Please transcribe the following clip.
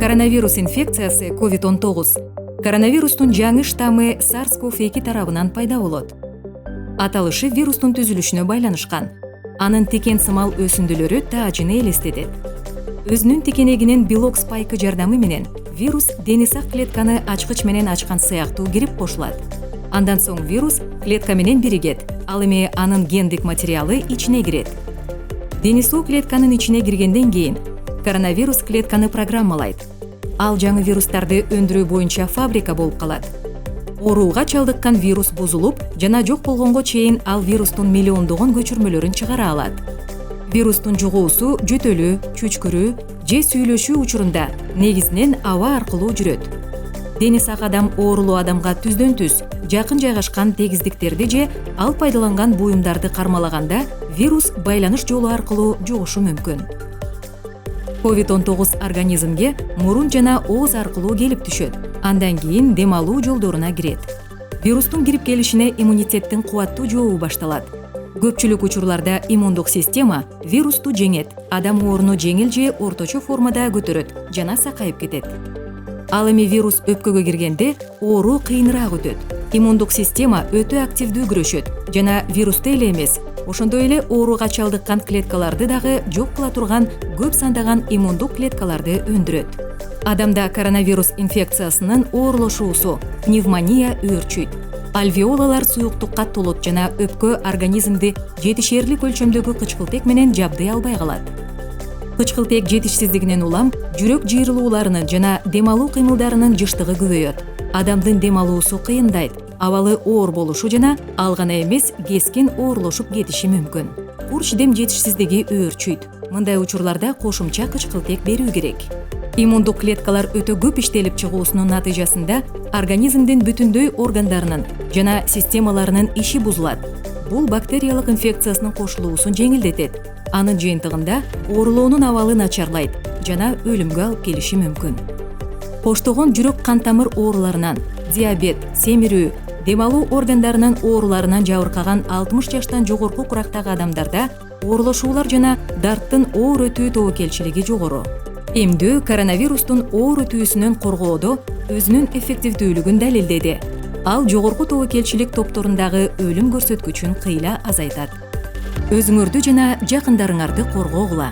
Коронавирус инфекциясы COVID-19 коронавирустун жаңы штаммы SARS-CoV-2 тарабынан пайда болот. Аталышы вирустун түзүлүшүнө байланышкан. Анын тикен сымал өсүндүлөрү таажыны элестетет. Өзүнүн тикенегинин белок спайкы жардамы менен вирус дени сак клетканы ачкыч менен ачкан сыяктуу кирип кошулат. Андан соң вирус клетка менен биригет, ал эми анын гендик материалы ичине кирет. Дени суу клетканын ичине киргенден кийин коронавирус клетканы программалайт. Ал жаңы вирустарды өндүрүү боюнча фабрика болуп калат. Ооруга чалдыккан вирус бузулуп, жана жок болгонго чейин ал вирустун миллиондогон көчүрмөлөрүн чыгара алат. Вирустун жугуусу жөтөлүү, чүчкүрүү же сүйлөшүү учурунда негизинен аба аркылуу жүрөт. Дени сак адам оорулуу адамга түздөн түз жакын жайгашкан тегиздиктерди же ал пайдаланган буюмдарды кармалаганда вирус байланыш жолу аркылуу жугушу мүмкүн. COVID-19 организмге мурун жана ооз аркылуу келип түшөт. Андан кийин дем алуу жолдоруна кирет. Вирустун кирип келишине иммунитеттин кубаттуу жообу башталат. Көпчүлүк учурларда иммундук система вирусту жеңет, адам ооруну жеңил же орточо формада көтөрөт жана сакайып кетет. Ал эми вирус өпкөгө киргенде оору кыйыныраак өтөт. Иммундук система өтө активдүү күрөшөт жана вирусту эле эмес, ошондой эле ооруга чалдыккан клеткаларды дагы жок кыла турган көп сандаган иммундук клеткаларды өндүрөт. Адамда коронавирус инфекциясынын оорулошуусу пневмония өөрчүйт. Альвеолалар суюктукка толот жана өпкө организмди жетишээрлик өлчөмдөгү кычкылтек менен жабдый албай калат. Кычкылтек жетишсиздигинен улам жүрөк жыйрылууларынын жана дем алуу кыймылдарынын жыштыгы көбөйөт. Адамдын дем алуусу кыйындайт, абалы оор болушу жана ал гана эмес кескин оорулошуп кетиши мүмкүн. Курч дем жетишсиздиги өөрчүйт. Мындай учурларда кошумча кычкылтек берүү керек. Иммундук клеткалар өтө көп иштелип чыгуусунун натыйжасында организмдин бүтүндөй органдарынын жана системаларынын иши бузулат. Бул бактериялык инфекциясынын кошулуусун жеңилдетет. Анын жыйынтыгында оорулоонун абалы начарлайт жана өлүмгө алып келиши мүмкүн. Коштогон жүрөк кан тамыр ооруларынан, диабет, семирүү, дем алуу органдарынын ооруларынан жабыркаган 60 жаштан жогорку курактагы адамдарда оорулошуулар жана дарттын оор өтүү тобокелчилиги жогору. Эмдөө коронавирустун оор өтүүсүнөн коргоодо өзүнүн эффективдүүлүгүн далилдеди. Ал жогорку тобокелчилик топторундагы өлүм көрсөткүчүн кыйла азайтат. Өзүңөрдү жана жакындарыңарды коргогула.